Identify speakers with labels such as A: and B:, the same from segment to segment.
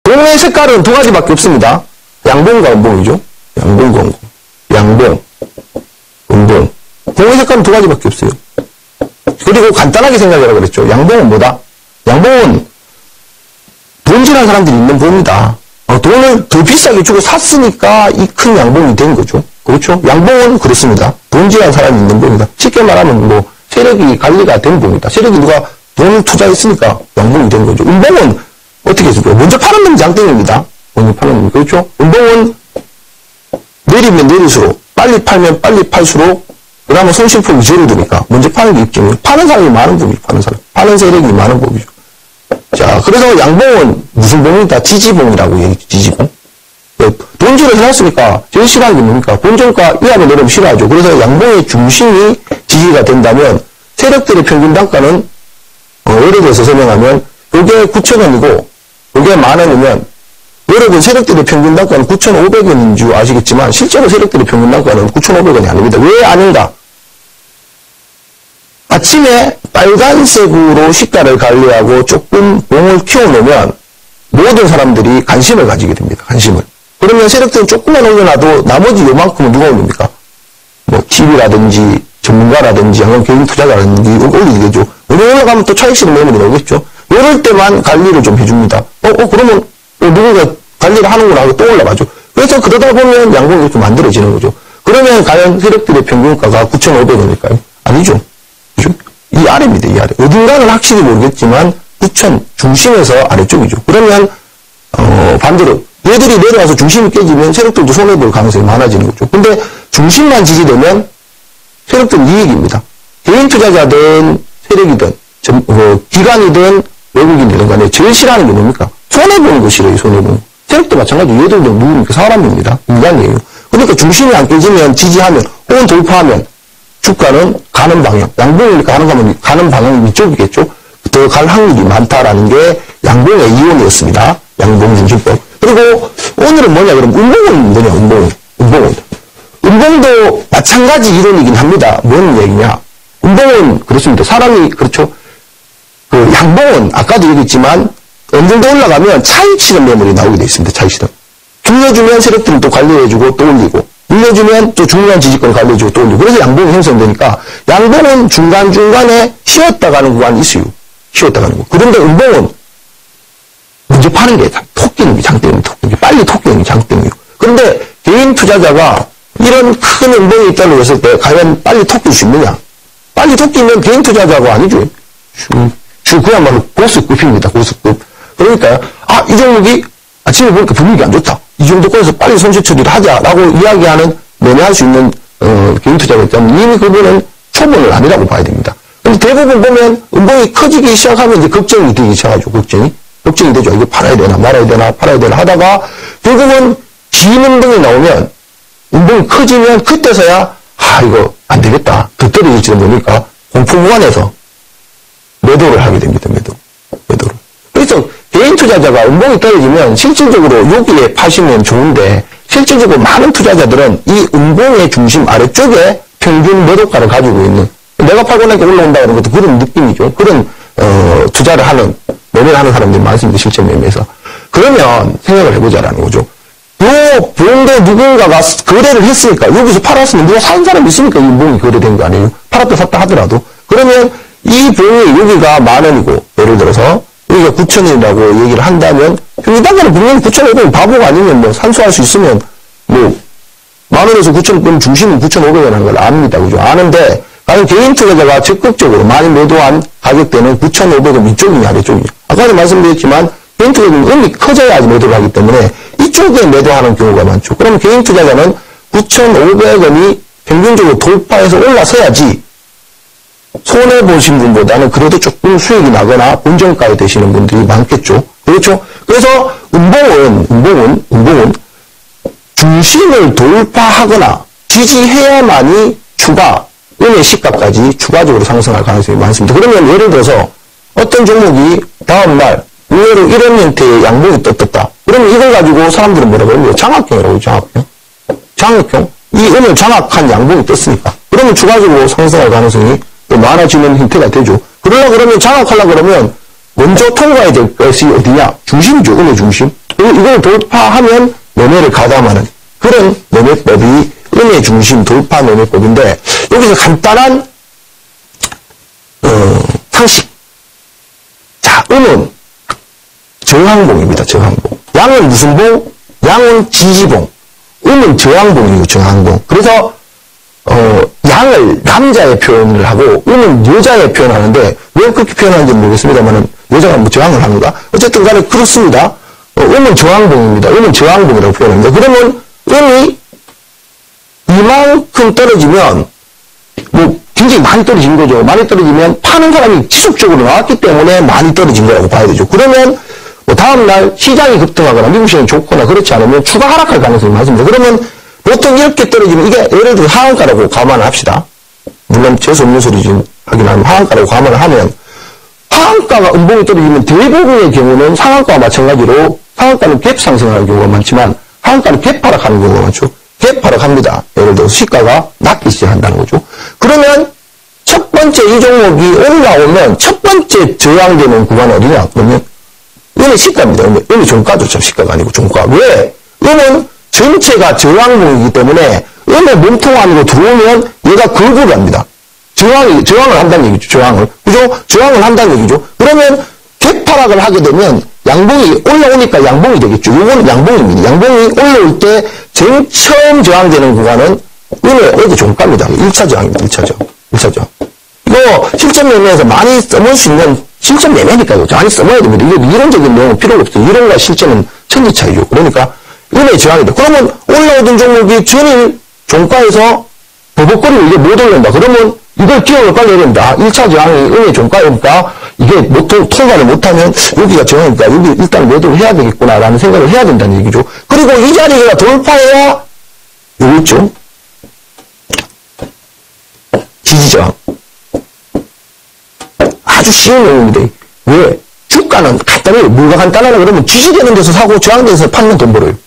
A: 동의 색깔은 두 가지밖에 없습니다. 양봉과 음봉이죠. 양봉과 음봉. 양봉, 음봉. 동의 색깔은 두 가지밖에 없어요. 그리고 간단하게 생각해라 그랬죠. 양봉은 뭐다? 양봉은 본질한 사람들이 있는 봉이다. 돈을 더 비싸게 주고 샀으니까 이 큰 양봉이 된 거죠. 그렇죠? 양봉은 그렇습니다. 본질한 사람이 있는 봉이다. 쉽게 말하면 뭐 세력이 관리가 된 봉이다. 세력이 누가 돈을 투자했으니까 양봉이 된 거죠. 음봉은 어떻게 했을까요? 먼저 파는 놈이 장땡입니다. 먼저 파는 놈이. 그렇죠? 음봉은 내리면 내릴수록 빨리 팔면 빨리 팔수록 그다음에 손실폭이 줄어드니까 먼저 파는 게 입증이에요. 파는 사람이 많은 법이죠. 파는 사람. 파는 세력이 많은 법이죠. 자, 그래서 양봉은 무슨 봉이다? 지지봉이라고 얘기죠. 지지봉. 본질을 해놨으니까 제일 싫어하는 게 뭡니까? 본질가 이하로 내려면 싫어하죠. 그래서 양봉의 중심이 지지가 된다면 세력들의 평균 단가는 예를 들어서 설명하면 이게 9,000원이고 이게 10,000원이면 여러분 세력들의 평균 단가는 9,500원인 줄 아시겠지만 실제로 세력들의 평균 단가는 9,500원이 아닙니다. 왜 아닌가? 아침에 빨간색으로 시가를 관리하고 조금 봉을 키워놓으면 모든 사람들이 관심을 가지게 됩니다. 관심을. 그러면 세력들은 조금만 올려놔도 나머지 요만큼은 누가 올립니까? 뭐 TV라든지 전문가라든지 아니면 개인 투자자라든지 올리게 되죠. 올라가면 또 차익실현 매물이 나오겠죠. 이럴 때만 관리를 좀 해줍니다. 그러면 누군가 관리를 하는구나 하고 또 올라가죠. 그래서 그러다 보면 양봉이 이렇게 만들어지는 거죠. 그러면 과연 세력들의 평균가가 9,500원일까요? 아니죠. 그죠? 이 아래입니다. 이 아래. 어딘가는 확실히 모르겠지만 9,000 중심에서 아래쪽이죠. 그러면 반대로 얘들이 내려와서 중심이 깨지면 세력들도 손해볼 가능성이 많아지는 거죠. 근데 중심만 지지되면 세력들은 이익입니다. 개인 투자자든 세력이든 기관이든 외국인이든 간에 제일 싫어하는 게 뭡니까? 손해보는 거 싫어요. 손해보는 거. 세력도 마찬가지로 얘들도 누굽니까? 사람입니다. 인간이에요. 그러니까 중심이 안 깨지면 지지하면 혹은 돌파하면 주가는 가는 방향, 양봉이니까 가는 방향이 이쪽이겠죠. 더 갈 확률이 많다라는 게 양봉의 이론이었습니다. 양봉 중심법. 그리고 오늘은 뭐냐 그럼 음봉은 뭐냐 음봉은. 음봉도 마찬가지 이론이긴 합니다. 뭔 얘기냐. 음봉은 그렇습니다. 사람이 그렇죠. 그 양봉은 아까도 얘기했지만 어느 정도 올라가면 차익 실현 매물이 나오게 돼 있습니다. 차익 실현. 줄여주면 세력들은 또 관리해주고 또 올리고 밀려주면 또 중요한 지지권 관리해주고 또 올리고 그래서 양봉이 형성되니까 양봉은 중간중간에 쉬었다 가는 구간이 있어요. 쉬었다 가는 거. 그런데 음봉은 먼저 파는 게 토끼는 장땡입니다. 빨리 토끼는 장땡이에요. 그런데 개인 투자자가 이런 큰 음봉이 있다고 했을 때 과연 빨리 토끼일 수 있느냐? 빨리 토끼면 개인 투자자가 아니죠. 그야말로 고수급입니다. 고수급. 그러니까 이 종목이 아침에 보니까 분위기 안 좋다. 이 정도권에서 빨리 손실 처리를 하자라고 이야기하는 매매할 수 있는 개인 투자가 있다면 이미 그분은 초보는 아니라고 봐야 됩니다. 근데 대부분 보면 음봉이 커지기 시작하면 이제 걱정이 되기 시작하죠. 걱정이 되죠. 이거 팔아야 되나 말아야 되나 팔아야 되나 하다가 결국은 긴 음봉이 나오면 음봉이 커지면 그때서야 이거 안 되겠다. 더 떨어질지는 모르니까 공포 구간에서 매도를 하게 됩니다. 매도를. 그래서 개인 투자자가 음봉이 떨어지면 실질적으로 여기에 파시면 좋은데 실질적으로 많은 투자자들은 이 음봉의 중심 아래쪽에 평균 매도가를 가지고 있는 내가 팔고 나니까 올라온다 그런 것도 그런 느낌이죠. 그런 투자를 하는 매매를 하는 사람들이 많습니다. 실제 매매에서. 그러면 생각을 해보자라는 거죠. 요 봉대 누군가가 거래를 했으니까 여기서 팔았으면 누가 사는 사람이 있으니까 이 봉이 거래된 거 아니에요. 팔았다 샀다 하더라도. 그러면 이 봉이 여기가 10,000원이고 예를 들어서 여기가 9,000원이라고 얘기를 한다면 평균 단가는 분명히 9,500원 바보가 아니면 뭐 산수할 수 있으면 뭐 10,000원에서 9,000원 중심은 9,500원 하는 걸 압니다. 그죠? 아는데 과연 개인 투자자가 적극적으로 많이 매도한 가격대는 9,500원 이쪽이냐 아래쪽이냐. 아까도 말씀드렸지만 개인 투자자는 음이 커져야지 매도를 하기 때문에 이쪽에 매도하는 경우가 많죠. 그러면 개인 투자자는 9,500원이 평균적으로 돌파해서 올라서야지 손해보신 분보다는 그래도 조금 수익이 나거나 본전가에 되시는 분들이 많겠죠. 그렇죠? 그래서 음봉은 중심을 돌파하거나 지지해야만이 음의 시가까지 추가적으로 상승할 가능성이 많습니다. 그러면 예를 들어서 어떤 종목이 다음날 의외로 이런 형태의 양봉이 떴다. 그러면 이걸 가지고 사람들은 뭐라고 해요? 장악형이라고 해요. 장악형. 이 음을 장악한 양봉이 떴으니까. 그러면 추가적으로 상승할 가능성이 또 많아지는 형태가 되죠. 그러면 장악하려고 그러면 먼저 통과해야 될 것이 어디냐? 중심이죠. 은의 중심. 이걸 돌파하면 매매를 가담하는 그런 매매법이 은의 중심 돌파 매매법인데, 여기서 간단한 상식. 자, 은은 저항봉입니다. 저항봉. 양은 무슨 봉? 양은 지지봉. 은은 저항봉이고 저항봉. 그래서 양을 남자의 표현을 하고 은은 여자의 표현하는데, 왜 그렇게 표현하는지 모르겠습니다만 여자가 뭐 저항을 하는가? 어쨌든 간에 그렇습니다. 은은 저항봉입니다. 은은 저항봉이라고 표현합니다. 그러면 은이 이만큼 떨어지면 뭐 굉장히 많이 떨어진 거죠. 많이 떨어지면 파는 사람이 지속적으로 나왔기 때문에 많이 떨어진 거라고 봐야 되죠. 그러면 뭐 다음날 시장이 급등하거나 미국 시장이 좋거나 그렇지 않으면 추가 하락할 가능성이 많습니다. 그러면 보통 이렇게 떨어지면 이게 예를 들어 하한가라고 감안을 합시다. 물론 재수없는 소리 좀 하긴 하면 하한가라고 감안을 하면, 하한가가 음봉이 떨어지면 대부분의 경우는 상한가와 마찬가지로 상한가는 갭 상승하는 경우가 많지만 하한가는 갭 하락하는 경우가 많죠. 갭 하락합니다. 예를 들어 시가가 낮기 시작한다는 거죠. 그러면 첫 번째 이 종목이 올라오면 첫 번째 저항되는 구간은 어디냐? 그러면 은의 시가입니다. 은의 종가죠. 참 시가가 아니고 종가. 왜? 은은 전체가 저항봉이기 때문에 은의 몸통 안으로 들어오면 얘가 긁고 갑니다. 저항을 한다는 얘기죠. 저항을. 그죠? 저항을 한다는 얘기죠. 그러면 갭하락을 하게 되면 양봉이 올라오니까 양봉이 되겠죠. 이거는 양봉입니다. 양봉이 올라올 때 제일 처음 저항되는 구간은 은의 어디 종가입니다. 1차 저항입니다. 1차 저항. 이거 실전 매매에서 많이 써볼 수 있는 실전 매매니까요. 많이 써봐야 됩니다. 이게 이론적인 내용은 필요가 없어요. 이론과 실전은 천지 차이죠. 그러니까 은의 저항이다. 그러면 올라오던 종목이 전일 종가에서 버벅거리고 이게 못 올라온다. 그러면 이걸 기억을 빨리 해야 됩니다. 1차 저항이 은의 종가니까 이게 통과를 못하면 여기가 저항이니까 여기 일단 매도를 해야 되겠구나라는 생각을 해야 된다는 얘기죠. 그리고 이 자리가 돌파해야 요거 있죠. 지지저항. 아주 쉬운 내용인데, 왜? 주가는 간단해요. 뭐가 간단하냐 그러면 지지되는 데서 사고 저항되는 데서 팔면 돈 벌어요.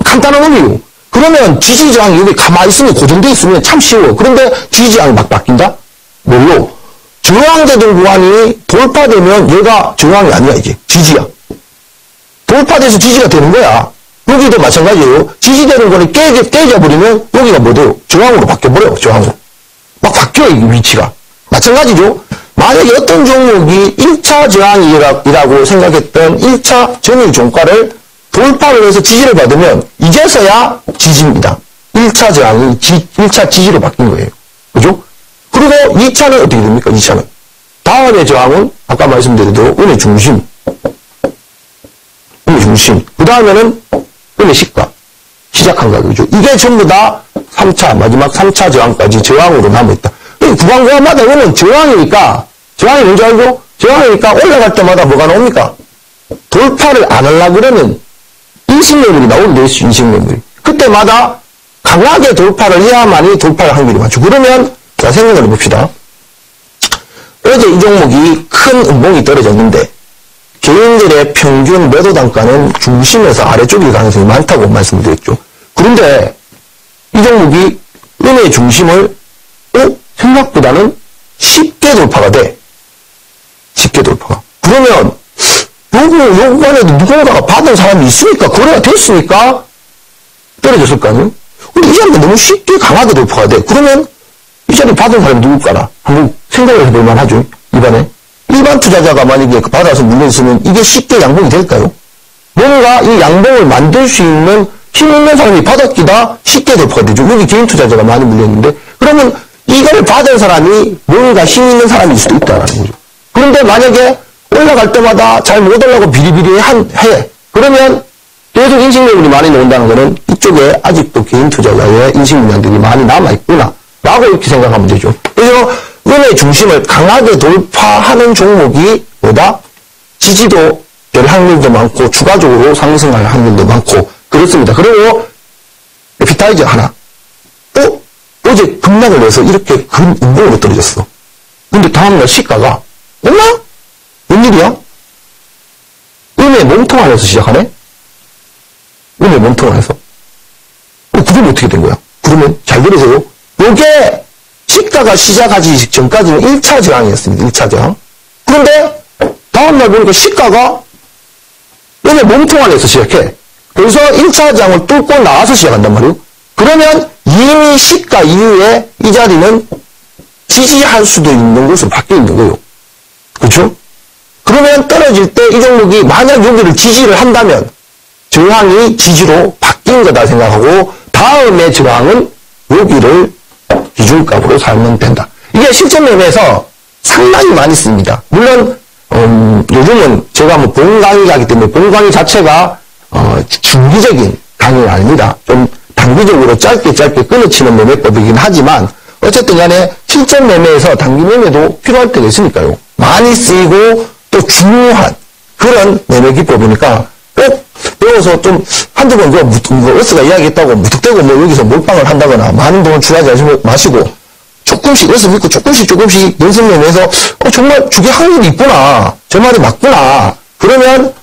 A: 간단한 의미요. 그러면 지지저항이 여기 가만히 있으면 고정되어 있으면 참 쉬워요. 그런데 지지저항이 막 바뀐다? 뭘로? 저항되던 구간이 돌파되면 얘가 저항이 아니야, 이게. 지지야. 돌파돼서 지지가 되는 거야. 여기도 마찬가지예요. 지지되는 거를 깨져버리면 여기가 뭐 돼요? 저항으로 바뀌어버려요, 저항으로. 막 바뀌어요, 이 위치가. 마찬가지죠. 만약에 어떤 종목이 1차 저항이라고 생각했던 1차 전일 종가를 돌파를 해서 지지를 받으면 이제서야 지지입니다. 1차 저항이 1차 지지로 바뀐 거예요. 그죠? 그리고 2차는 어떻게 됩니까? 2차는. 다음의 저항은 아까 말씀드린 대로 은의 중심. 은의 중심. 그 다음에는 은의 시가. 시작한 가격이죠. 이게 전부 다 3차, 마지막 3차 저항까지 저항으로 남아있다. 구간마다 은은 저항이니까, 저항이 뭔지 알죠? 저항이니까 올라갈 때마다 뭐가 나옵니까? 돌파를 안 하려고 그러면 인식매물이 나오게 돼 있어요, 인식매물이. 그때마다 강하게 돌파를 해야만이 돌파할 확률이 많죠. 그러면, 자, 생각을 해봅시다. 어제 이 종목이 큰 음봉이 떨어졌는데, 개인들의 평균 매도 단가는 중심에서 아래쪽일 가능성이 많다고 말씀드렸죠. 그런데, 이 종목이 은의 중심을, 생각보다는 쉽게 돌파가 돼. 쉽게 돌파가. 그러면, 요번에도 누군가가 받은 사람이 있으니까, 거래가 됐으니까, 떨어졌을 거 아니에요? 근데 이 자리가 너무 쉽게 강하게 돌파가 돼. 그러면, 이 자리 받은 사람이 누굴까나? 한번 생각을 해볼 만하죠. 이번에. 일반 투자자가 만약에 받아서 물려있으면 이게 쉽게 양봉이 될까요? 뭔가 이 양봉을 만들 수 있는 힘 있는 사람이 받았기다 쉽게 돌파가 되죠. 여기 개인 투자자가 많이 물려있는데, 그러면 이걸 받은 사람이 뭔가 힘 있는 사람일 수도 있다라는 거죠. 그런데 만약에 올라갈 때마다 잘 못 올라가고 비리비리해. 그러면 계속 인식매물이 많이 나온다는 거는 이쪽에 아직도 개인 투자자의 인식물량들이 많이 남아있구나. 라고 이렇게 생각하면 되죠. 그래서 은의 중심을 강하게 돌파하는 종목이 뭐다? 지지도 될 확률도 많고 추가적으로 상승할 확률도 많고 그렇습니다. 그리고 에피타이저 하나. 어제 급락을 해서 이렇게 큰 음봉으로 떨어졌어. 근데 다음날 시가가 엄마? 웬일이야? 은의 몸통 안에서 시작하네? 은의 몸통 안에서. 그러면 어떻게 된 거야? 그러면 잘 들으세요. 요게 시가가 시작하기 전까지는 1차 저항이었습니다. 1차 저항. 그런데 다음날 보니까 시가가 얘네 몸통 안에서 시작해. 그래서 1차장을 뚫고 나와서 시작한단 말이에요. 그러면 이미 시가 이후에 이 자리는 지지할 수도 있는 곳으로 바뀌어 있는 거예요. 그렇죠? 그러면 떨어질 때 이 종목이 만약 여기를 지지를 한다면 저항이 지지로 바뀐 거다 생각하고 다음에 저항은 여기를 기준값으로 살면 된다. 이게 실전 매매에서 상당히 많이 씁니다. 물론 요즘은 제가 뭐 본 강의가 하기 때문에 본 강의 자체가 중기적인 강의는 아닙니다. 좀 단기적으로 짧게 끊어치는 매매법이긴 하지만 어쨌든 간에 실전 매매에서 단기 매매도 필요할 때가 있으니까요. 많이 쓰이고 또 중요한 그런 매매 기법이니까 꼭 배워서 좀 한두 번 어스가 이야기했다고 무턱대고 뭐 여기서 몰빵을 한다거나 많은 돈을 추가하지 마시고 조금씩 어스 믿고 조금씩 연습 매매해서 정말 저게 확률이 있구나. 저 말이 맞구나. 그러면